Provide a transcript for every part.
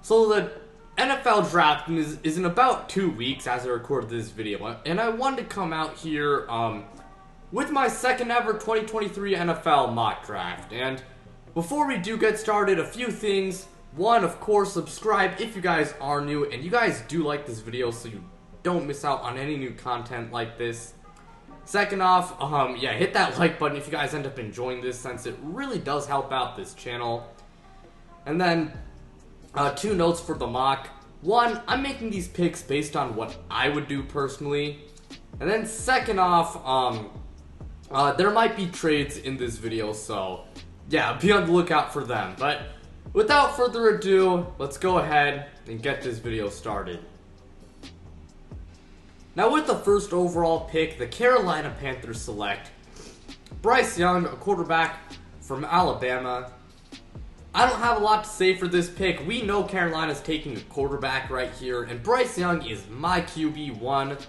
So the NFL draft is in about 2 weeks as I record this video, and I wanted to come out here with my second ever 2023 NFL mock draft. And before we do get started, a few things. One, of course, subscribe if you guys are new and you guys do like this video so you don't miss out on any new content like this. Second off, yeah, hit that like button if you guys end up enjoying this, since it really does help out this channel. And then, two notes for the mock. One, I'm making these picks based on what I would do personally. And then second off, there might be trades in this video, so yeah, be on the lookout for them. But without further ado, let's go ahead and get this video started. Now with the first overall pick, the Carolina Panthers select Bryce Young, a quarterback from Alabama. I don't have a lot to say for this pick. We know Carolina's taking a quarterback right here, and Bryce Young is my QB1.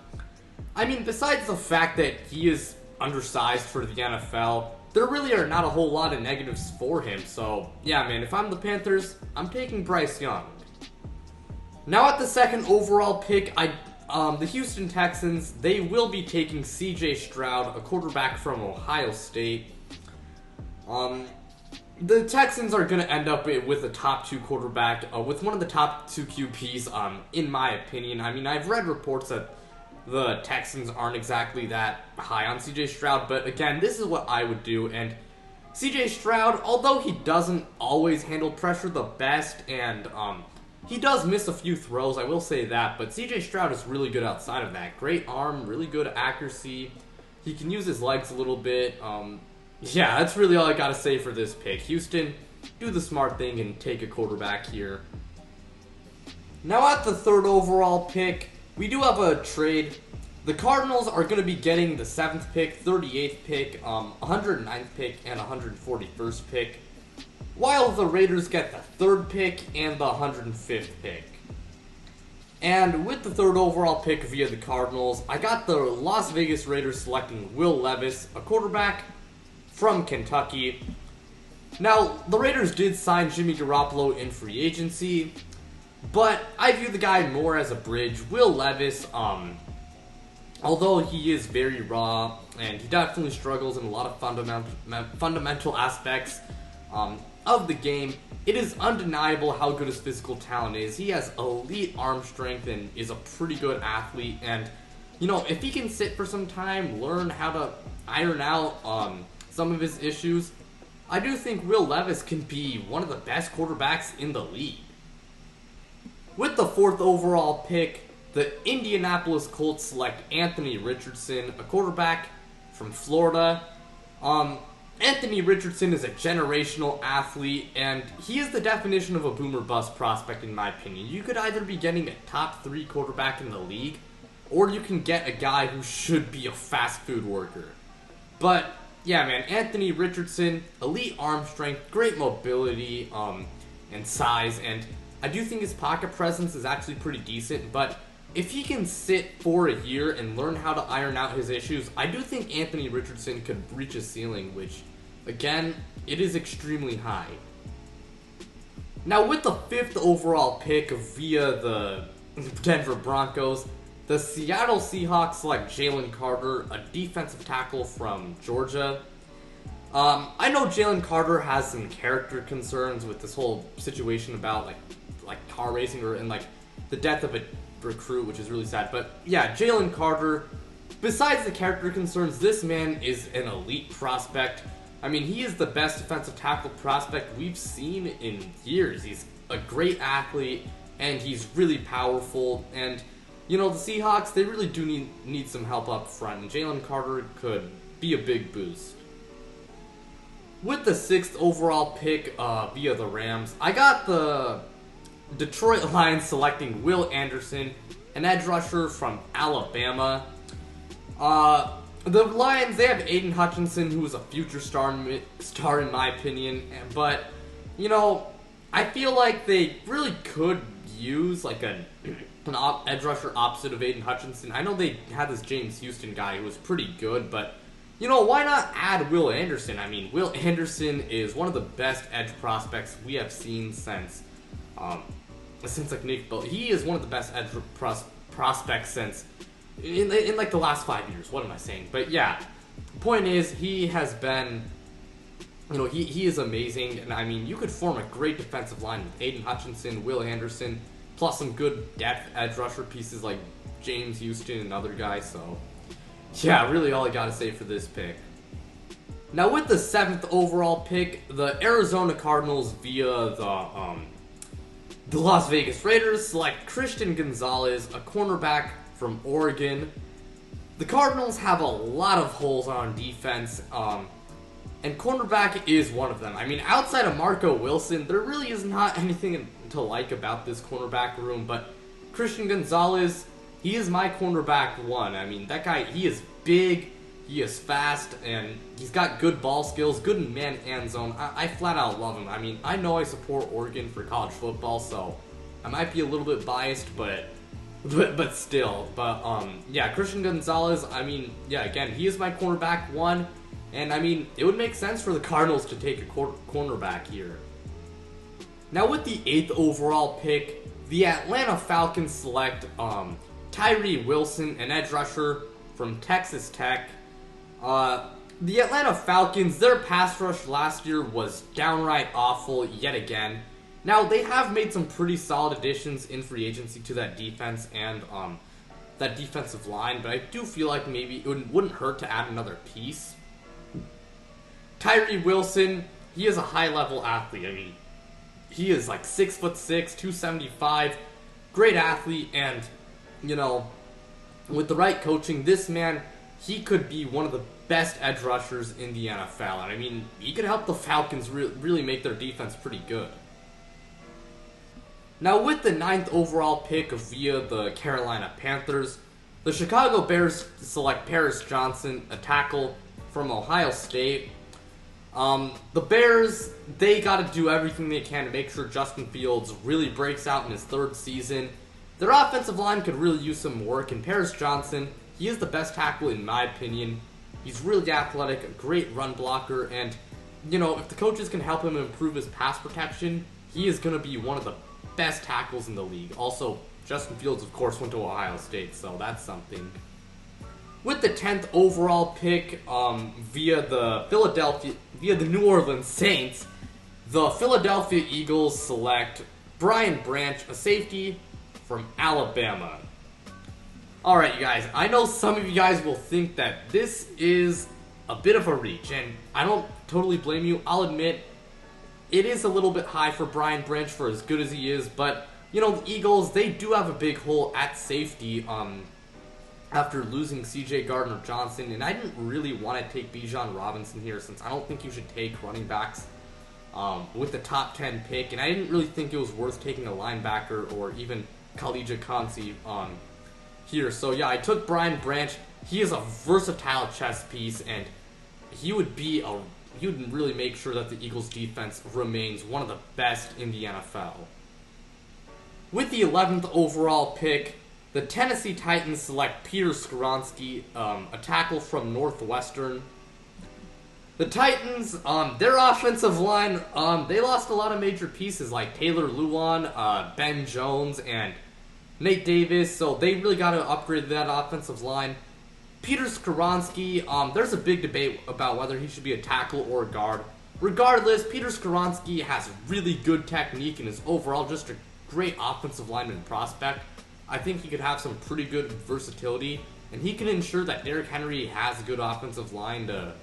I mean, besides the fact that he is undersized for the NFL, there really are not a whole lot of negatives for him. So, yeah, man, if I'm the Panthers, I'm taking Bryce Young. Now at the second overall pick, the Houston Texans, they will be taking CJ Stroud, a quarterback from Ohio State. The Texans are going to end up with a top 2 quarterback, with one of the top 2 QBs, in my opinion. I mean, I've read reports that the Texans aren't exactly that high on CJ Stroud, but again, this is what I would do. And CJ Stroud, although he doesn't always handle pressure the best, and he does miss a few throws, I will say that, but CJ Stroud is really good outside of that. Great arm, really good accuracy. He can use his legs a little bit. Yeah, that's really all I gotta say for this pick. Houston, do the smart thing and take a quarterback here. Now at the third overall pick, we do have a trade. The Cardinals are going to be getting the 7th pick, 38th pick, 109th pick, and 141st pick, while the Raiders get the 3rd pick and the 105th pick. And with the 3rd overall pick via the Cardinals, I got the Las Vegas Raiders selecting Will Levis, a quarterback from Kentucky. Now, the Raiders did sign Jimmy Garoppolo in free agency, but I view the guy more as a bridge. Will Levis, although he is very raw, and he definitely struggles in a lot of fundamental aspects of the game, it is undeniable how good his physical talent is. He has elite arm strength and is a pretty good athlete, and, you know, if he can sit for some time, learn how to iron out some of his issues, I do think Will Levis can be one of the best quarterbacks in the league. With the 4th overall pick, the Indianapolis Colts select Anthony Richardson, a quarterback from Florida. Anthony Richardson is a generational athlete, and he is the definition of a boomer bust prospect in my opinion. You could either be getting a top 3 quarterback in the league, or you can get a guy who should be a fast food worker. But, yeah man, Anthony Richardson, elite arm strength, great mobility, and size, and I do think his pocket presence is actually pretty decent, but if he can sit for a year and learn how to iron out his issues, I do think Anthony Richardson could reach a ceiling, which, again, it is extremely high. Now, with the 5th overall pick via the Denver Broncos, the Seattle Seahawks select Jalen Carter, a defensive tackle from Georgia. I know Jalen Carter has some character concerns with this whole situation about like car racing and like the death of a recruit, which is really sad. But yeah, Jalen Carter, besides the character concerns, this man is an elite prospect. I mean, he is the best defensive tackle prospect we've seen in years. He's a great athlete, and he's really powerful. And, you know, the Seahawks, they really do need some help up front, and Jalen Carter could be a big boost. With the 6th overall pick via the Rams, I got the Detroit Lions selecting Will Anderson, an edge rusher from Alabama. The Lions, they have Aiden Hutchinson, who is a future star in my opinion, but, you know, I feel like they really could use like an edge rusher opposite of Aiden Hutchinson. I know they had this James Houston guy who was pretty good, but, you know, why not add Will Anderson? I mean, Will Anderson is one of the best edge prospects we have seen since since like Nick Bosa. He is one of the best edge prospects since in like the last 5 years. What am I saying? But yeah, the point is he has been, you know, he is amazing, and I mean you could form a great defensive line with Aiden Hutchinson, Will Anderson, plus some good depth edge rusher pieces like James Houston and other guys. So yeah, really all I gotta say for this pick. Now with the 7th overall pick, the Arizona Cardinals via the Las Vegas Raiders select Christian Gonzalez, a cornerback from Oregon. The Cardinals have a lot of holes on defense, and cornerback is one of them. I mean, outside of Marco Wilson, there really is not anything to like about this cornerback room, but Christian Gonzalez, he is my cornerback one. I mean, that guy, he is big, he is fast, and he's got good ball skills, good in man and zone. I flat out love him. I mean, I know I support Oregon for college football, so I might be a little bit biased, but still. But yeah, Christian Gonzalez, I mean, yeah, again, he is my cornerback one, and I mean, it would make sense for the Cardinals to take a cornerback here. Now with the 8th overall pick, the Atlanta Falcons select Tyree Wilson, an edge rusher from Texas Tech. The Atlanta Falcons, their pass rush last year was downright awful yet again. Now, they have made some pretty solid additions in free agency to that defense and that defensive line, but I do feel like maybe it wouldn't hurt to add another piece. Tyree Wilson, he is a high-level athlete. I mean, he is like 6'6", 275, great athlete, and, you know, with the right coaching, this man, he could be one of the best edge rushers in the NFL. And I mean, he could help the Falcons really make their defense pretty good. Now with the 9th overall pick via the Carolina Panthers, the Chicago Bears select Paris Johnson, a tackle from Ohio State. The Bears, they got to do everything they can to make sure Justin Fields really breaks out in his 3rd season. Their offensive line could really use some work, and Paris Johnson, he is the best tackle in my opinion. He's really athletic, a great run blocker, and, you know, if the coaches can help him improve his pass protection, he is going to be one of the best tackles in the league. Also, Justin Fields, of course, went to Ohio State, so that's something. With the 10th overall pick, via the New Orleans Saints, the Philadelphia Eagles select Brian Branch, a safety from Alabama. Alright, you guys, I know some of you guys will think that this is a bit of a reach, and I don't totally blame you. I'll admit, it is a little bit high for Brian Branch for as good as he is, but, you know, the Eagles, they do have a big hole at safety, after losing C.J. Gardner-Johnson, and I didn't really want to take Bijan Robinson here, since I don't think you should take running backs, with the top 10 pick, and I didn't really think it was worth taking a linebacker, or even Khalid Kansi, here. So yeah, I took Brian Branch. He is a versatile chess piece, and he would really make sure that the Eagles defense remains one of the best in the NFL. With the 11th overall pick, the Tennessee Titans select Peter Skoronski, a tackle from Northwestern. The Titans, their offensive line, they lost a lot of major pieces like Taylor Lewan, Ben Jones, and Nate Davis, so they really got to upgrade that offensive line. Peter Skoronski, there's a big debate about whether he should be a tackle or a guard. Regardless, Peter Skoronski has really good technique and is overall just a great offensive lineman prospect. I think he could have some pretty good versatility, and he can ensure that Derrick Henry has a good offensive line to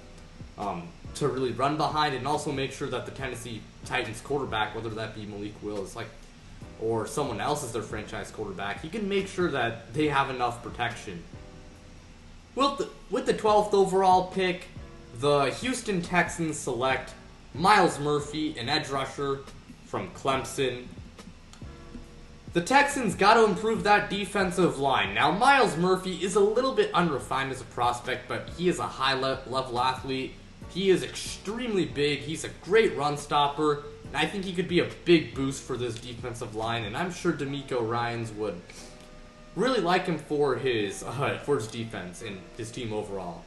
really run behind, and also make sure that the Tennessee Titans quarterback, whether that be Malik Willis, or someone else is their franchise quarterback, he can make sure that they have enough protection. With the 12th overall pick, the Houston Texans select Myles Murphy, an edge rusher from Clemson. The Texans got to improve that defensive line. Now, Myles Murphy is a little bit unrefined as a prospect, but he is a high-level athlete. He is extremely big. He's a great run stopper. And I think he could be a big boost for this defensive line, and I'm sure DeMeco Ryans would really like him for his defense and his team overall.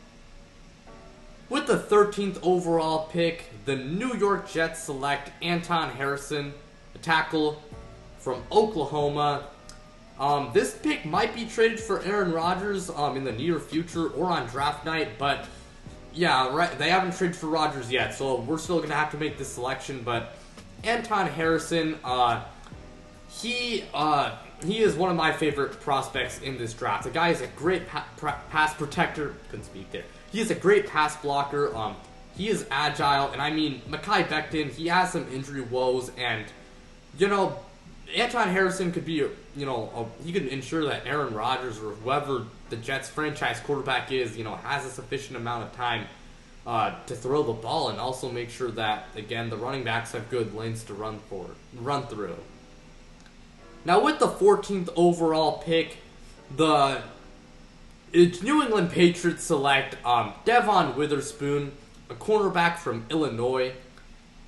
With the 13th overall pick, the New York Jets select Anton Harrison, a tackle from Oklahoma. This pick might be traded for Aaron Rodgers in the near future or on draft night, but yeah, right. They haven't traded for Rodgers yet, so we're still gonna have to make this selection. But Anton Harrison, he is one of my favorite prospects in this draft. The guy is a great pass protector. Couldn't speak there. He is a great pass blocker. He is agile, and I mean, Mekhi Becton, he has some injury woes, and, you know, Anton Harrison could be, he could ensure that Aaron Rodgers or whoever the Jets franchise quarterback is, has a sufficient amount of time to throw the ball, and also make sure that, again, the running backs have good lanes to run through. Now, with the 14th overall pick, the New England Patriots select Devon Witherspoon, a cornerback from Illinois.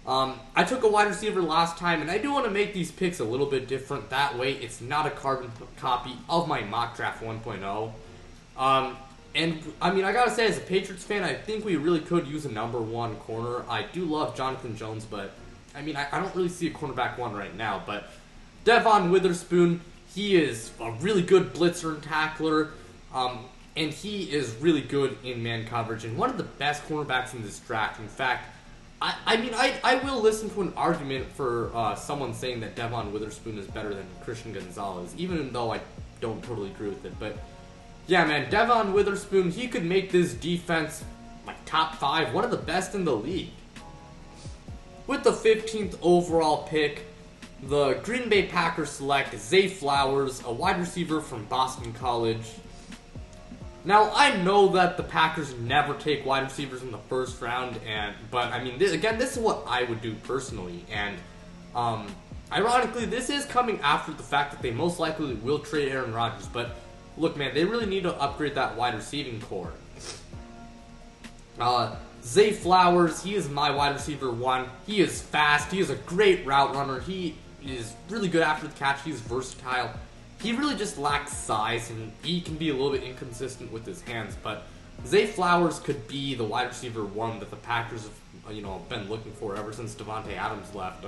I took a wide receiver last time, and I do want to make these picks a little bit different. That way, it's not a carbon copy of my mock draft 1.0. And, I mean, I gotta say, as a Patriots fan, I think we really could use a number one corner. I do love Jonathan Jones, but, I mean, I don't really see a cornerback one right now. But Devon Witherspoon, he is a really good blitzer and tackler. And he is really good in man coverage and one of the best cornerbacks in this draft. In fact, I will listen to an argument for someone saying that Devon Witherspoon is better than Christian Gonzalez, even though I don't totally agree with it. But yeah, man, Devon Witherspoon, he could make this defense like top 5, one of the best in the league. With the 15th overall pick, the Green Bay Packers select Zay Flowers, a wide receiver from Boston College. Now, I know that the Packers never take wide receivers in the first round, but I mean, this is what I would do personally. And ironically, this is coming after the fact that they most likely will trade Aaron Rodgers. But look, man, they really need to upgrade that wide receiving core. Zay Flowers, he is my wide receiver 1. He is fast. He is a great route runner. He is really good after the catch. He's versatile. He really just lacks size, and he can be a little bit inconsistent with his hands, but Zay Flowers could be the wide receiver 1 that the Packers have, been looking for ever since Davante Adams left,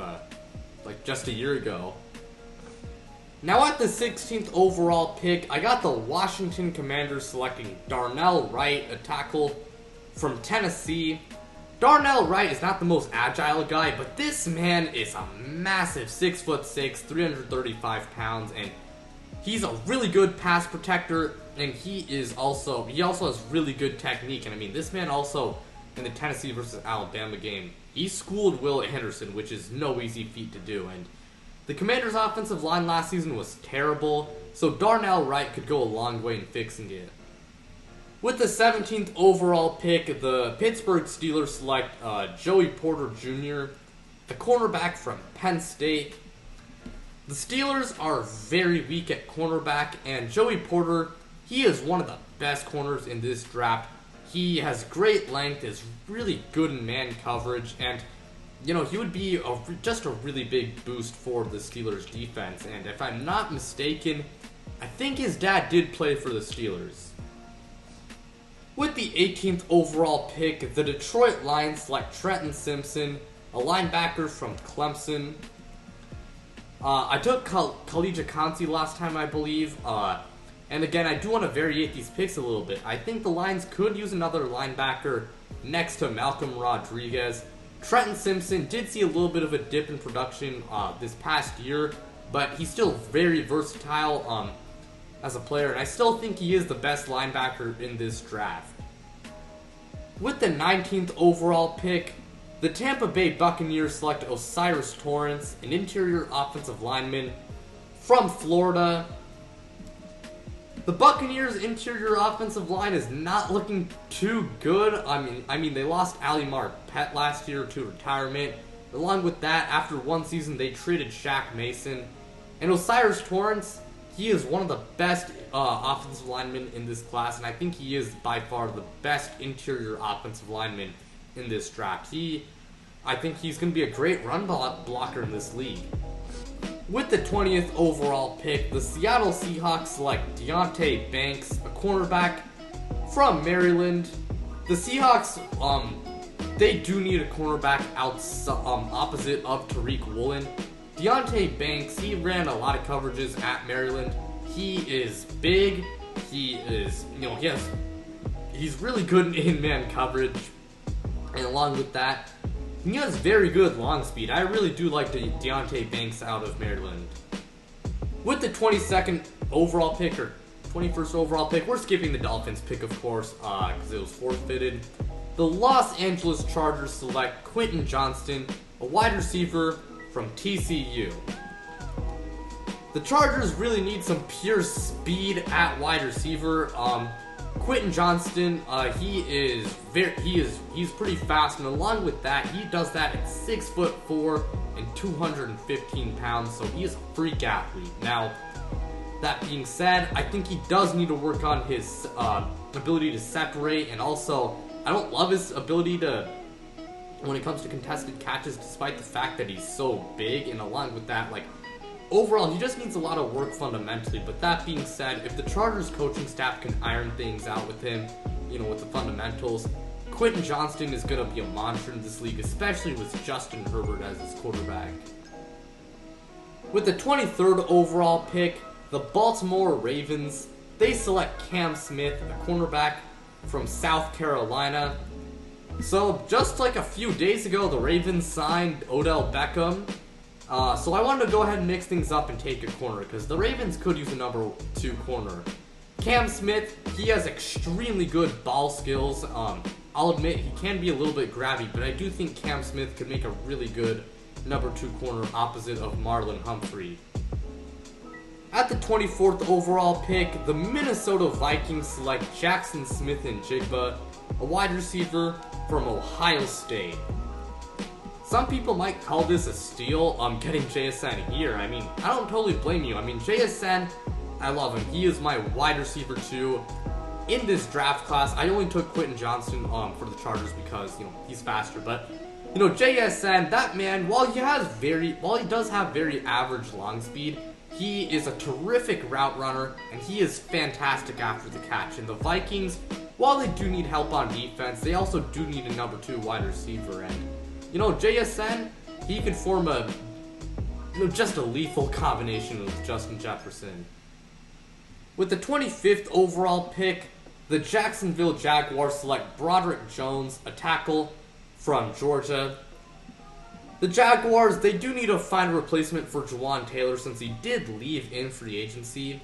like just a year ago. Now at the 16th overall pick, I got the Washington Commanders selecting Darnell Wright, a tackle from Tennessee. Darnell Wright is not the most agile guy, but this man is a massive 6'6", 335 pounds, and he's a really good pass protector, and he also has really good technique. And I mean, this man also, in the Tennessee versus Alabama game, he schooled Will Anderson, which is no easy feat to do. And the Commanders' offensive line last season was terrible, so Darnell Wright could go a long way in fixing it. With the 17th overall pick, the Pittsburgh Steelers select Joey Porter Jr., the cornerback from Penn State. The Steelers are very weak at cornerback, and Joey Porter, he is one of the best corners in this draft. He has great length, is really good in man coverage, and, he would be just a really big boost for the Steelers' defense. And if I'm not mistaken, I think his dad did play for the Steelers. With the 18th overall pick, the Detroit Lions select Trenton Simpson, a linebacker from Clemson. I took Khalid Kansi last time, I believe, and again, I do want to variate these picks a little bit. I think the Lions could use another linebacker next to Malcolm Rodriguez. Trenton Simpson did see a little bit of a dip in production this past year, but he's still very versatile as a player, and I still think he is the best linebacker in this draft. With the 19th overall pick, the Tampa Bay Buccaneers select O'Cyrus Torrence, an interior offensive lineman from Florida. The Buccaneers' interior offensive line is not looking too good. I mean, they lost Ali Marpet last year to retirement. Along with that, after one season, they traded Shaq Mason. And O'Cyrus Torrence, he is one of the best offensive linemen in this class, and I think he is by far the best interior offensive lineman in this draft. I think he's going to be a great run blocker in this league. With the 20th overall pick, the Seattle Seahawks select Deonte Banks, a cornerback from Maryland. The Seahawks, they do need a cornerback opposite of Tariq Woolen. Deonte Banks, he ran a lot of coverages at Maryland. He is big. He is, he's really good in man coverage. And along with that, he has very good long speed. I really do like Deonte Banks out of Maryland. With the 22nd overall pick, or 21st overall pick, we're skipping the Dolphins pick, of course, because it was forfeited. The Los Angeles Chargers select Quentin Johnston, a wide receiver from TCU. The Chargers really need some pure speed at wide receiver. Quentin Johnston, he's pretty fast, and along with that, he does that at 6'4" and 215 pounds, so he is a freak athlete. Now, that being said, I think he does need to work on his ability to separate, and also, I don't love his ability to, when it comes to contested catches, despite the fact that he's so big, and along with that, overall, he just needs a lot of work fundamentally. But that being said, if the Chargers coaching staff can iron things out with him, with the fundamentals, Quentin Johnston is going to be a monster in this league, especially with Justin Herbert as his quarterback. With the 23rd overall pick, the Baltimore Ravens, they select Cam Smith, a cornerback from South Carolina. So, just like a few days ago, the Ravens signed Odell Beckham. So I wanted to go ahead and mix things up and take a corner, because the Ravens could use a number 2 corner. Cam Smith, he has extremely good ball skills. I'll admit he can be a little bit grabby, but I do think Cam Smith could make a really good number 2 corner opposite of Marlon Humphrey. At the 24th overall pick, the Minnesota Vikings select Jackson Smith-Njigba, a wide receiver from Ohio State. Some people might call this a steal, getting JSN here. I mean, I don't totally blame you. I mean, JSN, I love him. He is my wide receiver 2 in this draft class. I only took Quentin Johnston for the Chargers because, he's faster. But, JSN, that man, while he does have very average long speed, he is a terrific route runner, and he is fantastic after the catch. And the Vikings, while they do need help on defense, they also do need a number 2 wide receiver. And JSN, he could form just a lethal combination with Justin Jefferson. With the 25th overall pick, the Jacksonville Jaguars select Broderick Jones, a tackle from Georgia. The Jaguars, they do need to find a replacement for Jawan Taylor since he did leave in free agency.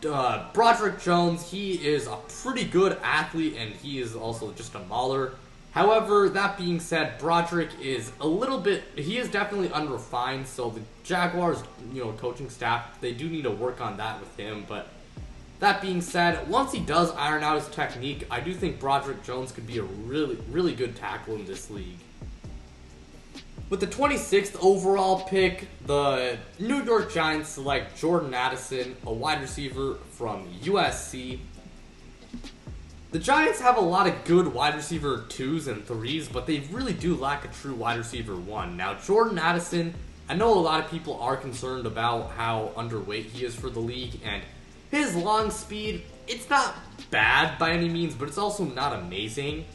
Broderick Jones, he is a pretty good athlete, and he is also just a mauler. However, that being said, Broderick is he is definitely unrefined, so the Jaguars, coaching staff, they do need to work on that with him. But that being said, once he does iron out his technique, I do think Broderick Jones could be a really, really good tackle in this league. With the 26th overall pick, the New York Giants select Jordan Addison, a wide receiver from USC. The Giants have a lot of good wide receiver 2s and 3s, but they really do lack a true wide receiver 1. Now, Jordan Addison, I know a lot of people are concerned about how underweight he is for the league, and his long speed, it's not bad by any means, but it's also not amazing.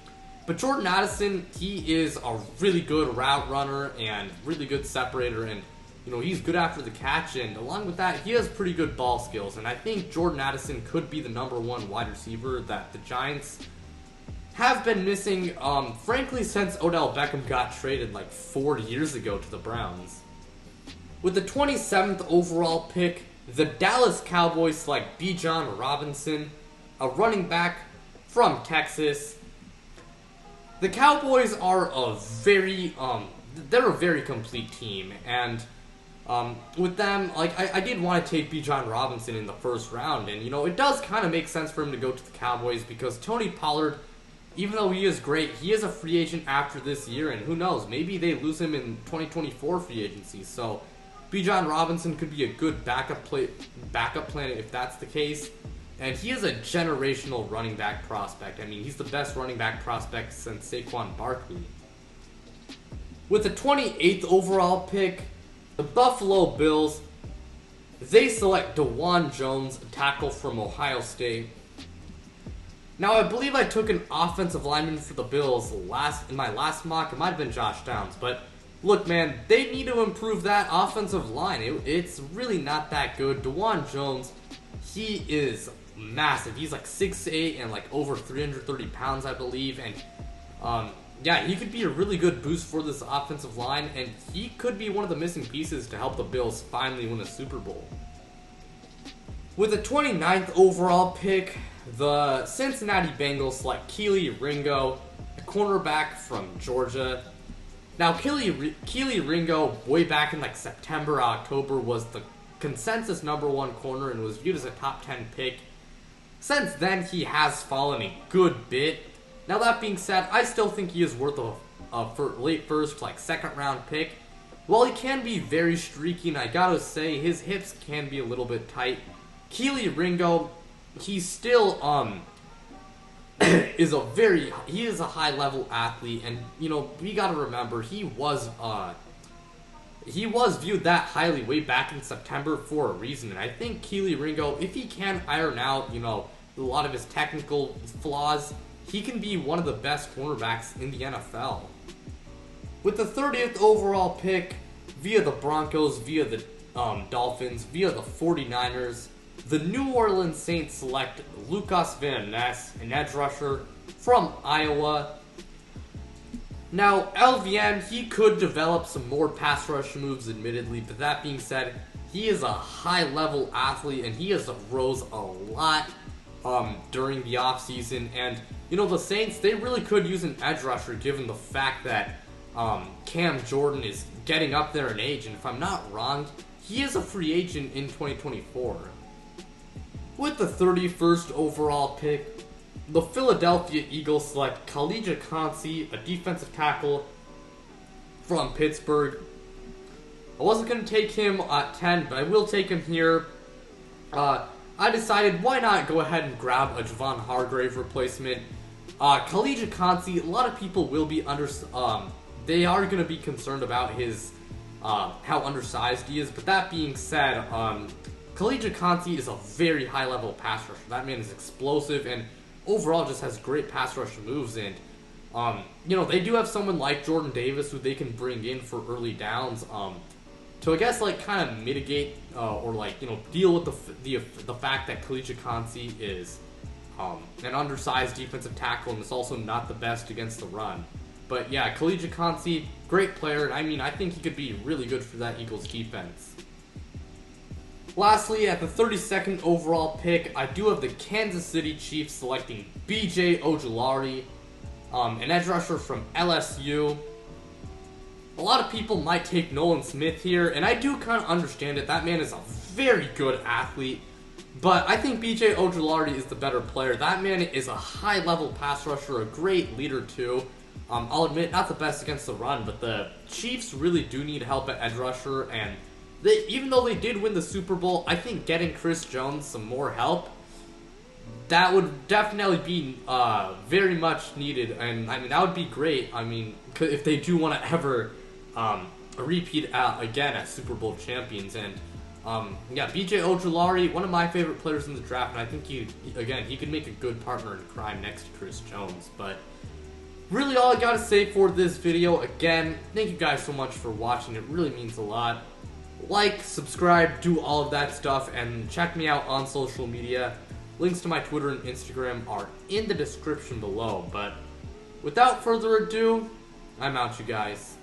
But Jordan Addison, he is a really good route runner and really good separator, and he's good after the catch, and along with that, he has pretty good ball skills, and I think Jordan Addison could be the number 1 wide receiver that the Giants have been missing, frankly, since Odell Beckham got traded 4 years ago to the Browns. With the 27th overall pick, the Dallas Cowboys select Bijan Robinson, a running back from Texas. The Cowboys are they're a very complete team, and with them, I did want to take Bijan Robinson in the first round, and, it does kind of make sense for him to go to the Cowboys because Tony Pollard, even though he is great, he is a free agent after this year, and who knows, maybe they lose him in 2024 free agency, so Bijan Robinson could be a good backup plan if that's the case, and he is a generational running back prospect. I mean, he's the best running back prospect since Saquon Barkley. With the 28th overall pick, the Buffalo Bills, they select DeJuan Jones, a tackle from Ohio State. Now, I believe I took an offensive lineman for the Bills in my last mock. It might have been Josh Downs, but look, man, they need to improve that offensive line. It's really not that good. DeJuan Jones, he is massive. He's like 6'8" and like over 330 pounds, I believe. And yeah, he could be a really good boost for this offensive line, and he could be one of the missing pieces to help the Bills finally win a Super Bowl. With the 29th overall pick, the Cincinnati Bengals select Kelee Ringo, a cornerback from Georgia. Now, Kelee Ringo, way back in like September, October, was the consensus #1 corner and was viewed as a top 10 pick. Since then, he has fallen a good bit. Now, that being said, I still think he is worth a late first, like second round pick. While he can be very streaky, and I gotta say, his hips can be a little bit tight, Kelee Ringo, he's still, is a high level athlete, and you know, we gotta remember he was viewed that highly way back in September for a reason. And I think Kelee Ringo, if he can iron out, you know, a lot of his technical flaws, he can be one of the best cornerbacks in the NFL. With the 30th overall pick, via the Broncos, via the Dolphins, via the 49ers, the New Orleans Saints select Lucas Van Ness, an edge rusher from Iowa. Now, LVN, he could develop some more pass rush moves, admittedly, but that being said, he is a high-level athlete, and he has rose a lot during the offseason. And, you know, the Saints, they really could use an edge rusher given the fact that Cam Jordan is getting up there in age, and if I'm not wrong, he is a free agent in 2024. With the 31st overall pick, the Philadelphia Eagles select Khalid Kancey, a defensive tackle from Pittsburgh. I wasn't going to take him at 10, but I will take him here. I decided, why not go ahead and grab a Javon Hargrave replacement. Khalid Kancey, a lot of people will be they are going to be concerned about his how undersized he is, but that being said, Khalid Kancey is a very high-level pass rusher. That man is explosive and overall just has great pass rush moves. And, you know, they do have someone like Jordan Davis who they can bring in for early downs to, I guess, like, kind of mitigate or, like, you know, deal with the fact that Khalid Kancey is an undersized defensive tackle and is also not the best against the run. But, yeah, Khalid Kancey, great player, and I mean, I think he could be really good for that Eagles defense. Lastly, at the 32nd overall pick, I do have the Kansas City Chiefs selecting B.J. Ojulari, an edge rusher from LSU. A lot of people might take Nolan Smith here, and I do kind of understand it. That man is a very good athlete, but I think B.J. Ojulari is the better player. That man is a high-level pass rusher, a great leader too. I'll admit, not the best against the run, but the Chiefs really do need help at edge rusher, and even though they did win the Super Bowl, I think getting Chris Jones some more help, that would definitely be very much needed. And I mean, that would be great. I mean, if they do want to ever repeat again as Super Bowl champions. And yeah, B.J. Ojulari, one of my favorite players in the draft, and I think he could make a good partner in crime next to Chris Jones. But really, all I gotta say for this video, again, thank you guys so much for watching. It really means a lot. Like, subscribe, do all of that stuff, and check me out on social media. Links to my Twitter and Instagram are in the description below. But without further ado, I'm out, you guys.